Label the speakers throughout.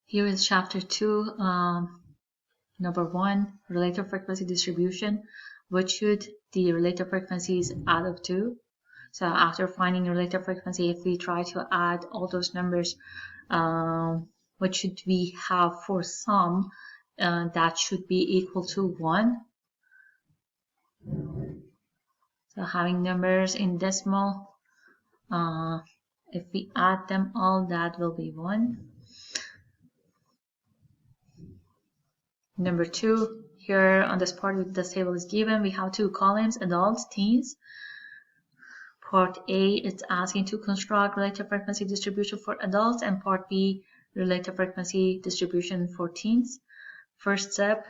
Speaker 1: Here is chapter 2, number 1, relative frequency distribution. What should the relative frequencies add up to? So after finding relative frequency, if we try to add all those numbers, what should we have for sum that should be equal to 1? So having numbers in decimal, if we add them all, that will be 1. Number 2, here on this part with this table is given, we have 2 columns, adults, teens. Part A, it's asking to construct relative frequency distribution for adults, and part B, relative frequency distribution for teens. First step,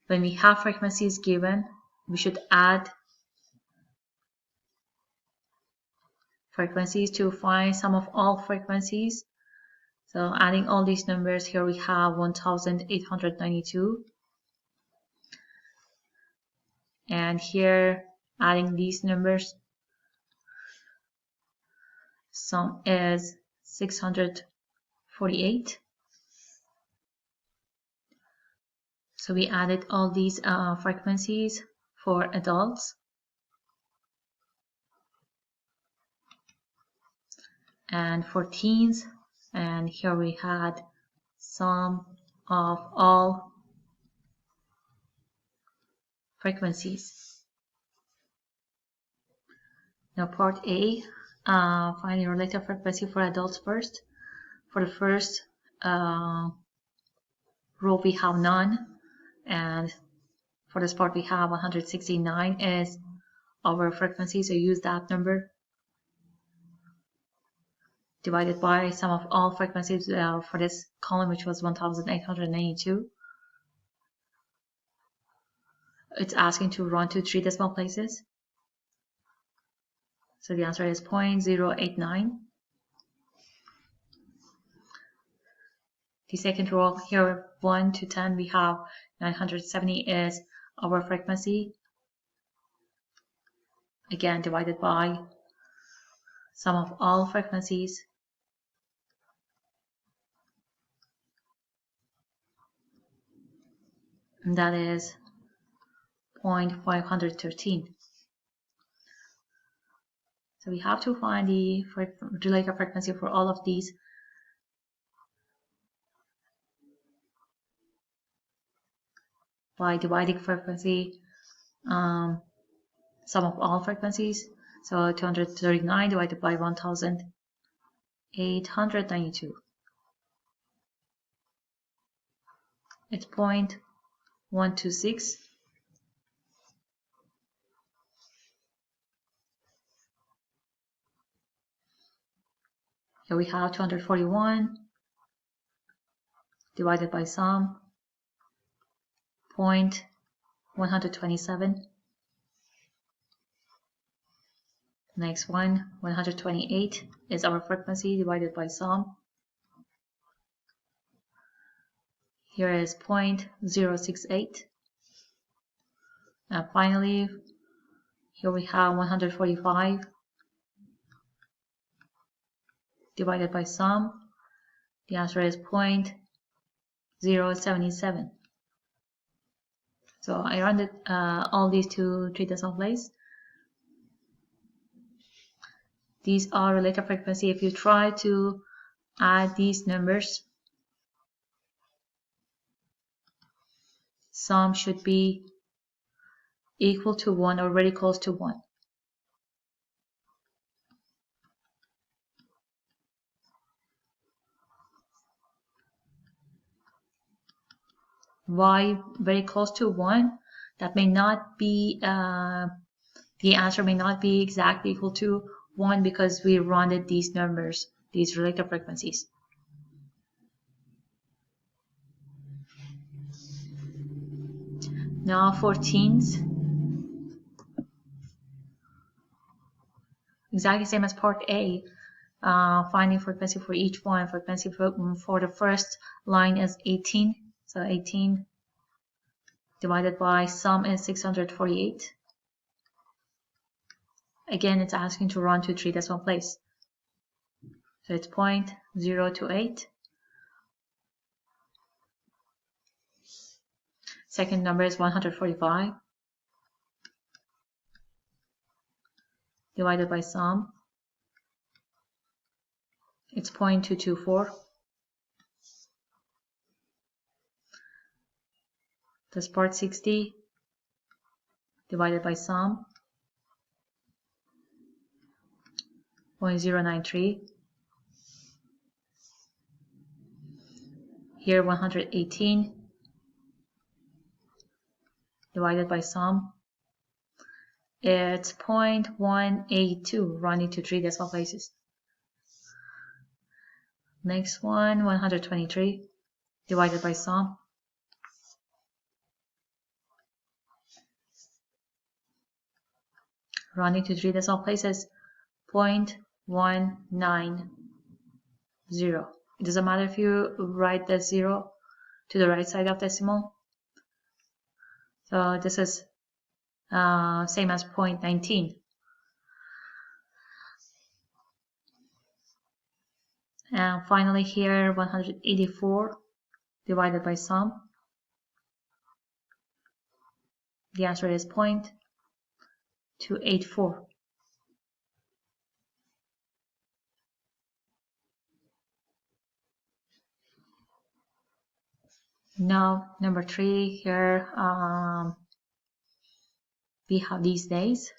Speaker 1: when we have frequencies given, we should add frequencies to find sum of all frequencies. So adding all these numbers, here we have 1892. And here, adding these numbers, sum is 648. So we added all these frequencies for adults. And for teens, and here we had sum of all frequencies. Now part A, finding relative frequency for adults first. For the first row we have none, and for this part we have 169 is our frequency, so use that number divided by sum of all frequencies for this column, which was 1892. It's asking to run to 3 decimal places. So the answer is 0.089. The second row here, 1 to 10, we have 970 is our frequency. Again, divided by sum of all frequencies. And that is 0.513. So we have to find the relative frequency for all of these. By dividing frequency, sum of all frequencies. So 239 divided by 1892. It's 0.126. Here we have 241 divided by sum, 0.127. Next one, 128 is our frequency divided by sum. Here is 0.068. And finally, here we have 145 divided by sum. The answer is 0.077. So I rounded all these to 3 decimal places. These are relative frequency. If you try to add these numbers, sum should be equal to 1 or very close to 1. Why very close to 1? That may not be, the answer may not be exactly equal to 1 because we rounded these numbers, these relative frequencies. Now for teens, exactly same as part A, finding frequency for each one. Frequency for the first line is 18, so 18 divided by sum is 648. Again, it's asking to run to 3 decimal places. So it's 0.028. Second number is 145 divided by sum. It's 0.224. That's part 60 divided by sum. 0.093. Here 118 divided by sum. It's 0.182 running to 3 decimal places. Next one, 123 divided by sum. Running to 3 decimal places, 0.190. It doesn't matter if you write the 0 to the right side of decimal. So this is same as 0.19. And finally here, 184 divided by sum. The answer is 0.284. Now, number 3 here, we have these days.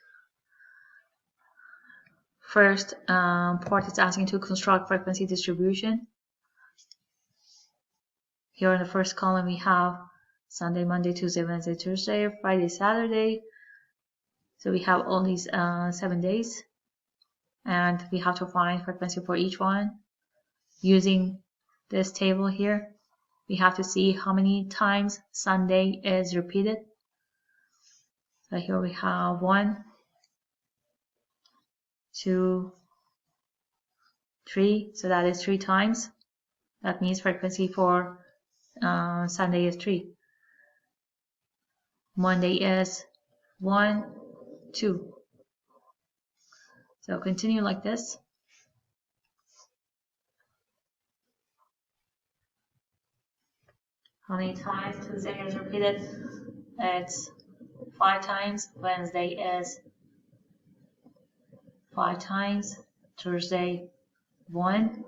Speaker 1: First part is asking to construct frequency distribution. Here in the first column we have Sunday, Monday, Tuesday, Wednesday, Thursday, Friday, Saturday. So we have all these 7 days, and we have to find frequency for each one. Using this table here, we have to see how many times Sunday is repeated. So here we have 1, 2, 3, so that is 3 times. That means frequency for Sunday is 3. Monday is 1, 2. So continue like this. How many times Tuesday is repeated? It's 5 times. Wednesday is 5 times. Thursday 1.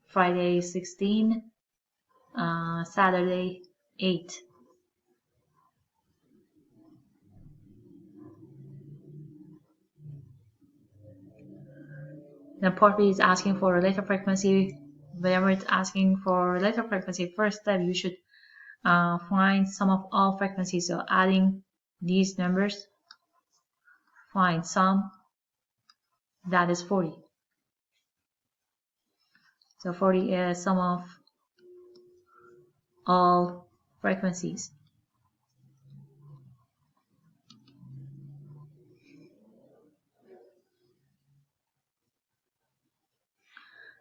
Speaker 1: Friday 16. Saturday 8. The part B is asking for relative frequency. Whenever it's asking for relative frequency, first step you should find sum of all frequencies. So adding these numbers, find sum, that is 40. So 40 is sum of all frequencies.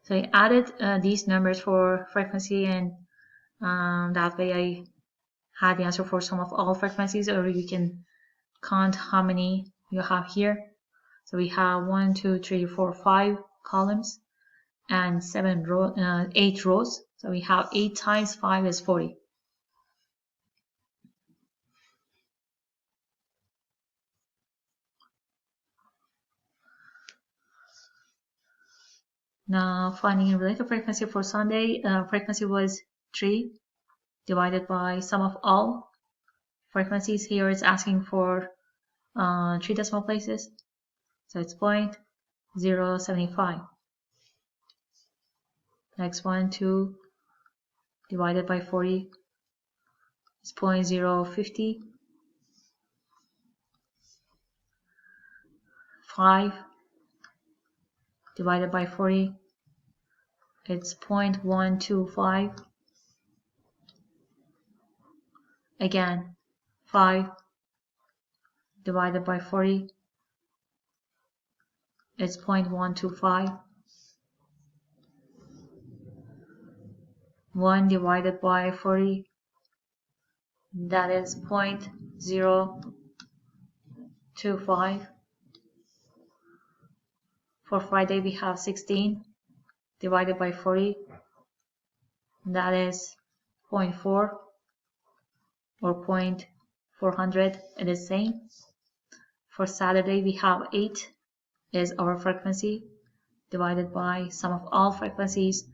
Speaker 1: So I added these numbers for frequency, and that way I had the answer for sum of all frequencies, or you can count how many you have here. So we have 1, 2, 3, 4, 5 columns and 8 rows. So we have 8 times 5 is 40. Now finding a relative frequency for Sunday, frequency was 3 divided by sum of all frequencies. Here it's asking for 3 decimal places, so it's 0.075. Next one, 2 divided by 40 is 0.050. 5 divided by 40, it's 0.125. Again, 5 divided by 40, it's 0.125. 1 divided by 40, that is 0.025. For Friday we have 16 divided by 40, that is 0.4. or 0.400, it is same. For Saturday, we have 8 is our frequency divided by sum of all frequencies,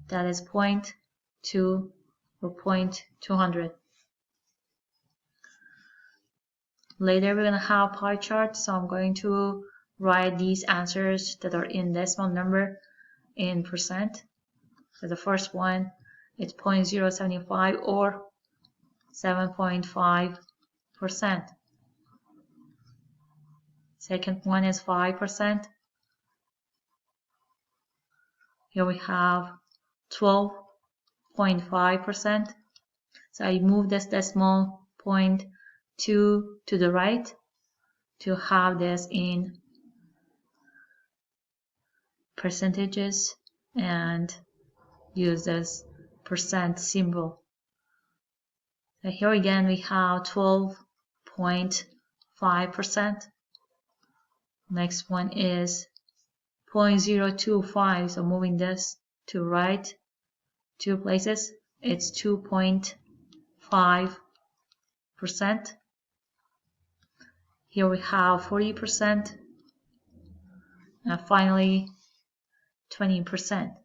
Speaker 1: that is 0.2 or 0.200. Later we're going to have pie chart, so I'm going to write these answers that are in decimal number in percent. So the first one is 0.075 or 7.5%. Second one is 5%. Here we have 12.5%. So I move this decimal point 2 to the right to have this in percentages and use this percent symbol. So here again we have 12.5%. Next one is 0.025, so moving this to right 2 places, it's 2.5%. Here we have 40%, and finally 20%.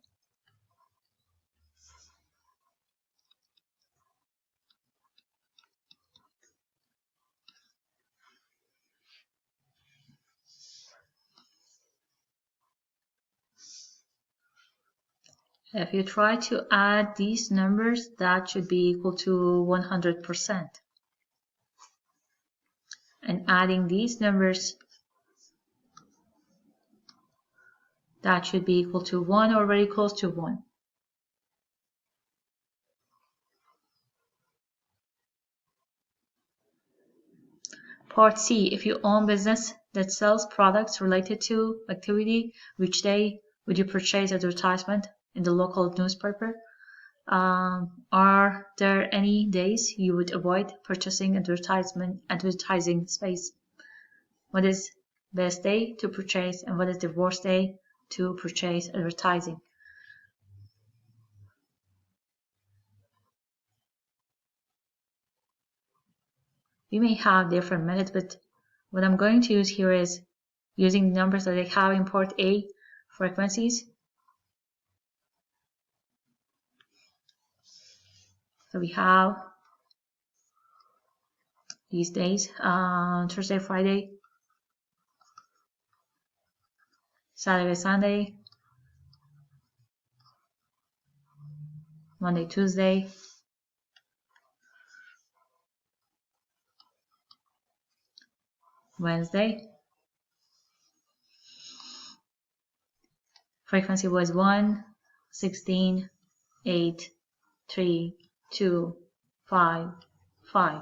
Speaker 1: If you try to add these numbers, that should be equal to 100%. And adding these numbers, that should be equal to 1 or very close to 1. Part C, if you own business that sells products related to activity, which day would you purchase advertisement in the local newspaper? Are there any days you would avoid purchasing advertising space? What is best day to purchase and what is the worst day to purchase advertising? We may have different methods, but what I'm going to use here is using numbers that I have in part A, frequencies. So we have these days, Thursday, Friday, Saturday, Sunday, Monday, Tuesday, Wednesday. Frequency was 1, 16, 8, 3, 2, 5, 5.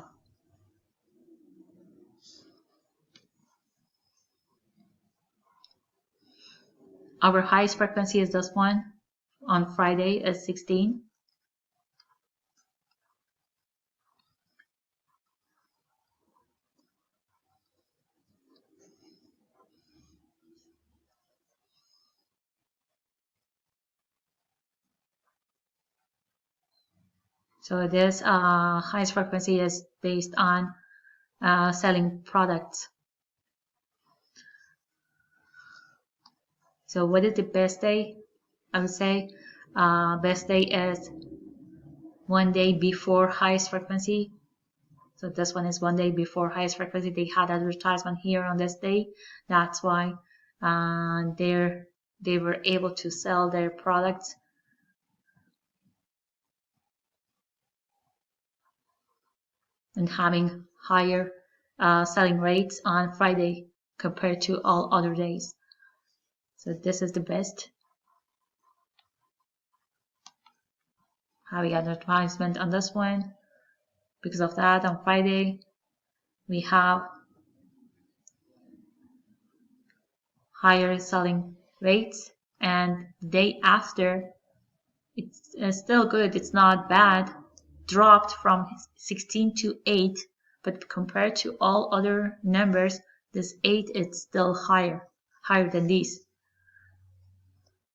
Speaker 1: Our highest frequency is this one. On Friday is 16. So this highest frequency is based on selling products. So what is the best day? I would say best day is 1 day before highest frequency. So this one is 1 day before highest frequency. They had advertisement here on this day. That's why they were able to sell their products. And having higher selling rates on Friday compared to all other days. So this is the best. Having advertisement on this one. Because of that, on Friday, we have higher selling rates, and the day after, it's still good, it's not bad, dropped from 16 to 8, but compared to all other numbers, this 8 is still higher than these.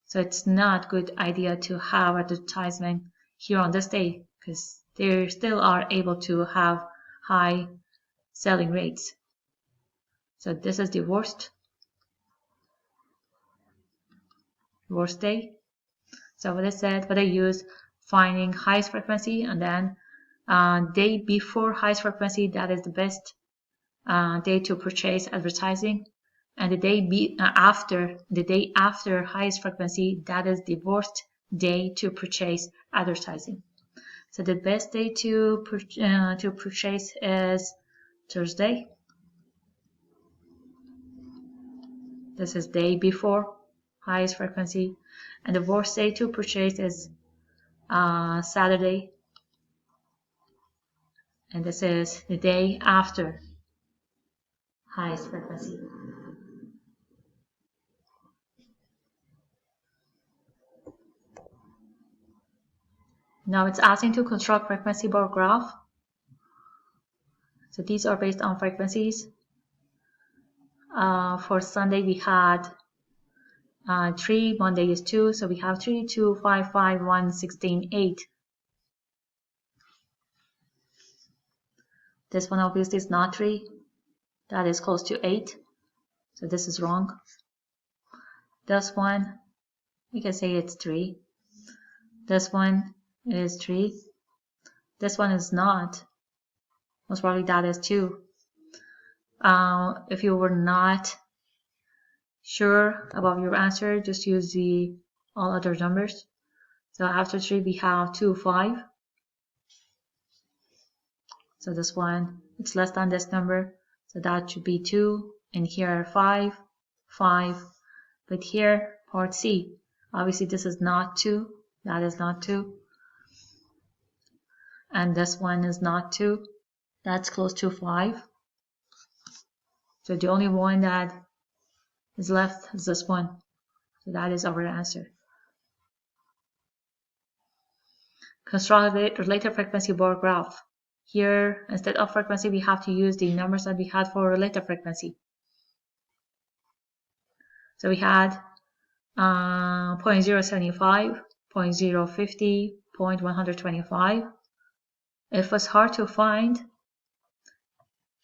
Speaker 1: So it's not a good idea to have advertisement here on this day because they still are able to have high selling rates. So this is the worst day. So what I use, finding highest frequency, and then day before highest frequency, that is the best day to purchase advertising, and the day after highest frequency, that is the worst day to purchase advertising. So the best day to purchase is Thursday. This is day before highest frequency, and the worst day to purchase is Saturday, and this is the day after highest frequency. Now it's asking to construct frequency bar graph. So these are based on frequencies. For Sunday we had 3, Monday is 2, so we have 3, 2, 5, 5, 1, 16, 8. This one obviously is not 3, that is close to 8, so this is wrong. This one, we can say it's 3. This one is 3. This one is not. Most probably that is 2. If you were not sure about your answer, just use the all other numbers. So after 3 we have 2, 5. So this one, it's less than this number, so that should be 2, and here 5, 5. But here, part C, obviously this is not 2, that is not 2. And this one is not 2, that's close to 5. So the only one that is left is this one. So that is our answer. Construct related frequency bar graph. Here, instead of frequency, we have to use the numbers that we had for related frequency. So we had 0.075, 0.050, 0.125. It was hard to find,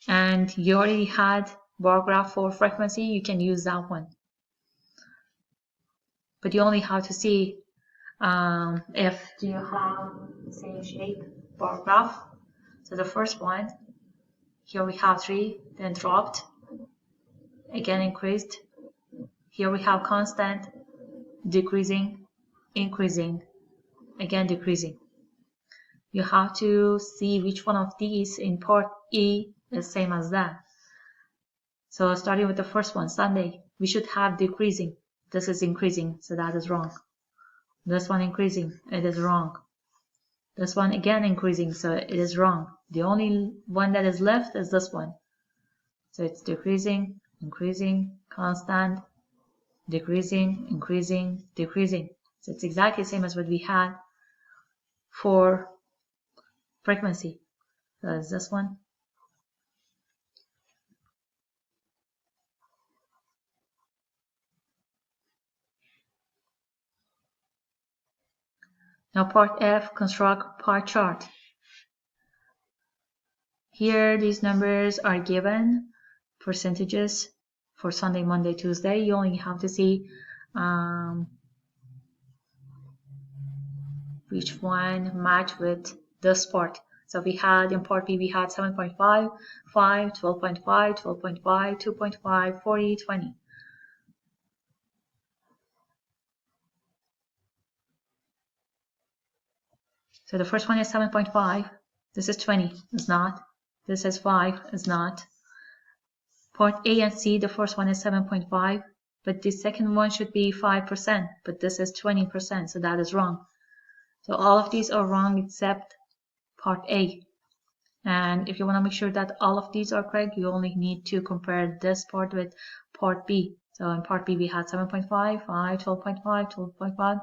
Speaker 1: and you already had bar graph for frequency, you can use that one. But you only have to see if you have the same shape bar graph. So the first one, here we have 3, then dropped, again increased. Here we have constant, decreasing, increasing, again decreasing. You have to see which one of these in part E is same as that. So starting with the first one, Sunday, we should have decreasing. This is increasing, so that is wrong. This one increasing, it is wrong. This one again increasing, so it is wrong. The only one that is left is this one. So it's decreasing, increasing, constant, decreasing, increasing, decreasing. So it's exactly the same as what we had for frequency. So it's this one. Now part F, construct pie chart. Here these numbers are given, percentages for Sunday, Monday, Tuesday. You only have to see which one match with this part. So we had in part B, we had 7.5, 5, 12.5, 12.5, 2.5, 40, 20. So the first one is 7.5. This is 20, is not. This is 5, is not. Part A and C, the first one is 7.5, but the second one should be 5%, but this is 20%, so that is wrong. So all of these are wrong except part A. And if you want to make sure that all of these are correct, you only need to compare this part with part B. So in part B, we had 7.5, 5, 12.5, 12.5,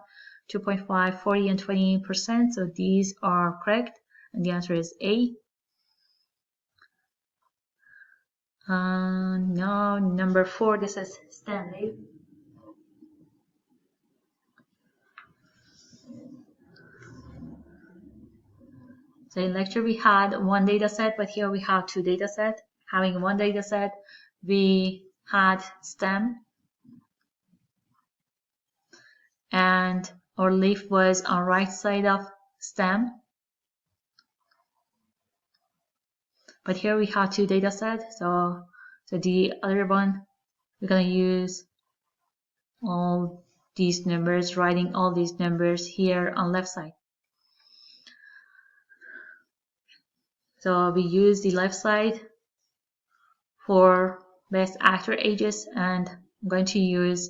Speaker 1: 2.5, 40, and 20%. So these are correct. And the answer is A. Now, number 4, this is Stanley. So in lecture we had one data set, but here we have two data sets. Having one data set, we had stem, and our leaf was on right side of stem. But here we have two data sets, so the other one, we're gonna use all these numbers, writing all these numbers here on left side. So we use the left side for best actor ages, and I'm going to use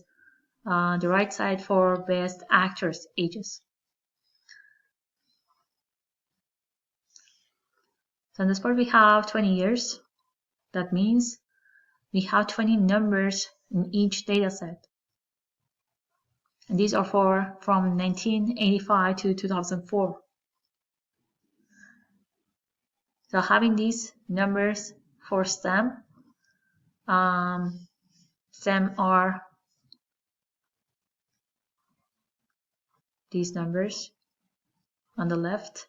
Speaker 1: the right side for best actors ages. So in this part we have 20 years. That means we have 20 numbers in each data set. And these are from 1985 to 2004. So having these numbers for STEM, STEM are these numbers on the left.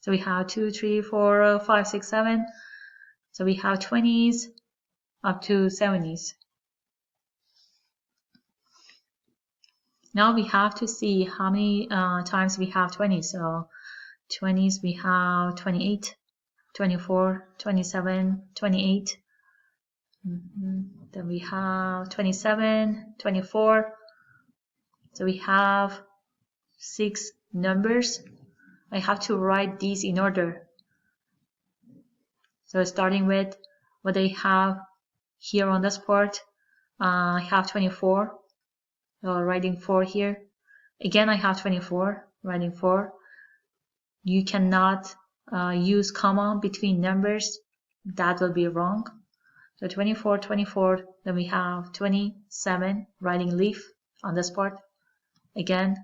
Speaker 1: So we have 2, 3, 4, 5, 6, 7. So we have 20s up to 70s. Now we have to see how many times we have 20. So 20s we have 28, 24, 27, 28. Then we have 27, 24. So we have 6 numbers. I have to write these in order. So starting with what I have here on this part, I have 24. So writing 4 here. Again, I have 24, writing 4. You cannot use comma between numbers. That will be wrong. So 24, 24, then we have 27, writing leaf on this part. Again,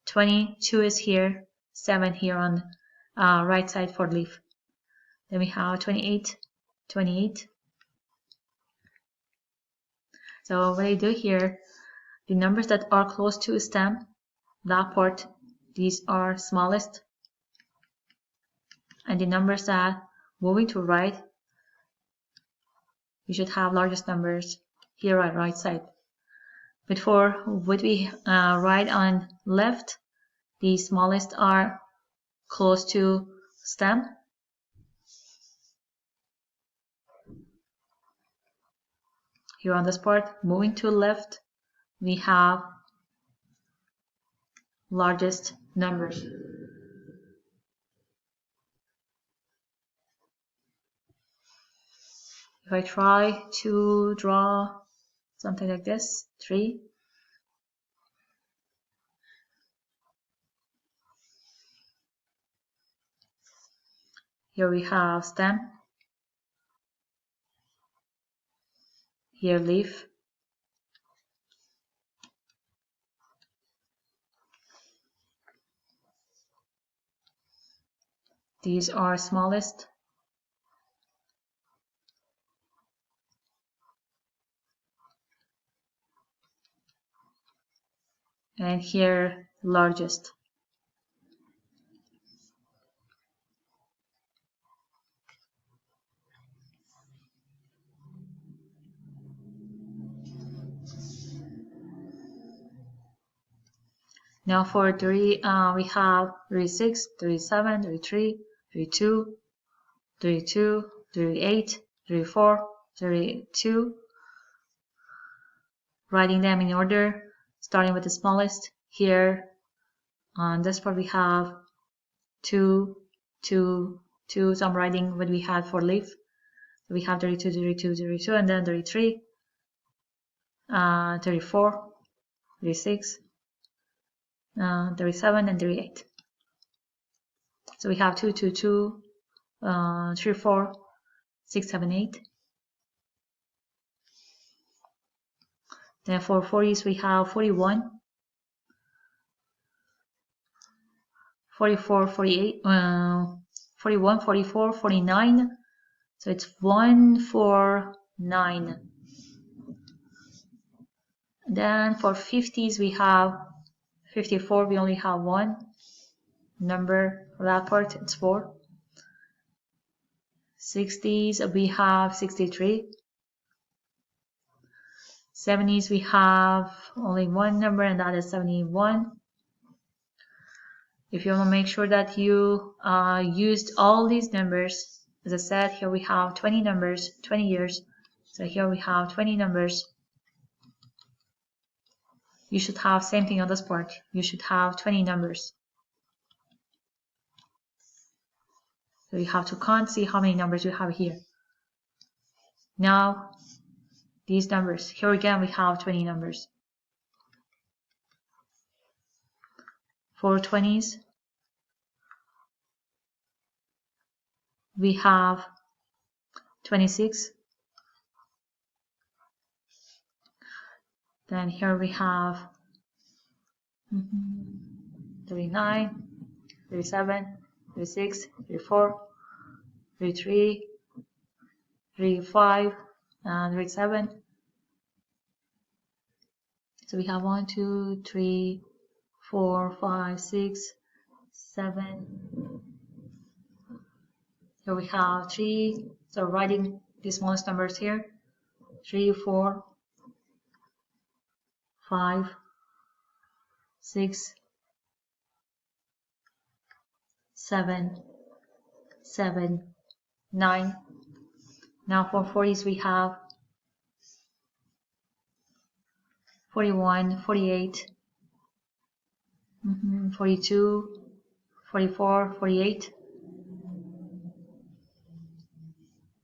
Speaker 1: 22 is here, 7 here on right side for leaf. Then we have 28, 28. So what I do here, the numbers that are close to stem, that part, these are smallest. And the numbers that moving to right, we should have largest numbers here on right side. But for what we write on left, the smallest are close to stem. Here on this part, moving to left, we have largest numbers. If I try to draw something like this, 3. Here we have stem. Here leaf. These are smallest. And here largest. Now for 3, we have 36, 37, 33, 32, 32, 38, 34, 32. Writing them in order, starting with the smallest. Here on this part we have 2, 2, 2. So I'm writing what we had for leaf. So we have 32, 32, 32, and then 33, 34, 36, 37, and 38. So we have 2, 2, 2, 3, 4, 6, 7, 8. Then for 40s we have 41, 44, 48, 41, 44, 49. So it's 1, 4, 9. Then for 50s we have 54, we only have one number for that part, it's 4. 60s we have 63. 70s we have only one number, and that is 71. If you want to make sure that you used all these numbers, as I said, here we have 20 numbers, 20 years. So here we have 20 numbers. You should have same thing on this part. You should have 20 numbers. So you have to count, see how many numbers you have here. Now, these numbers. Here again we have 20 numbers. 4 20s. We have 26. Then here we have 39, 37, 36, 34, 33, 35, and 37. So we have 1, 2, 3, 4, 5, 6, 7. Here we have 3. So writing the smallest numbers here. 3, 4, 5, 6, 7, 9. Now for 40s we have 41, 48, 42, 44, 48.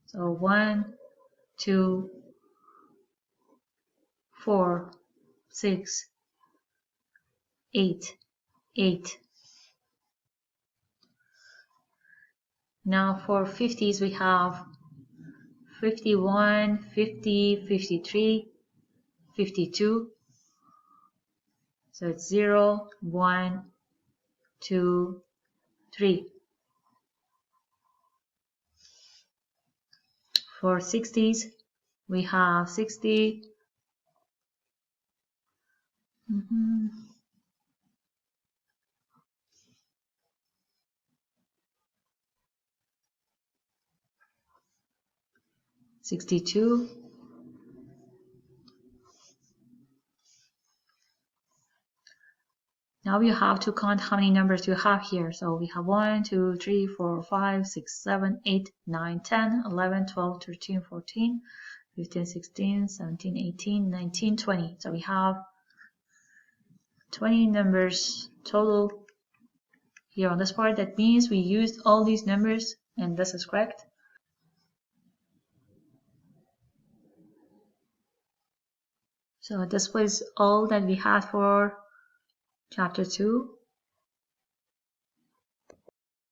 Speaker 1: So 1, 2, 4, 6, 8, 8. Now for 50s we have 51, 50, 53, 52. So it's 0, 1, 2, 3. For 60s, we have 60, 62, 'Now you have to count how many numbers you have here. So we have 1, 2, 3, 4, 5, 6, 7, 8, 9, 10, 11, 12, 13, 14, 15, 16, 17, 18, 19, 20. So we have 20 numbers total here on this part. That means we used all these numbers, and this is correct. So this was all that we had for chapter 2.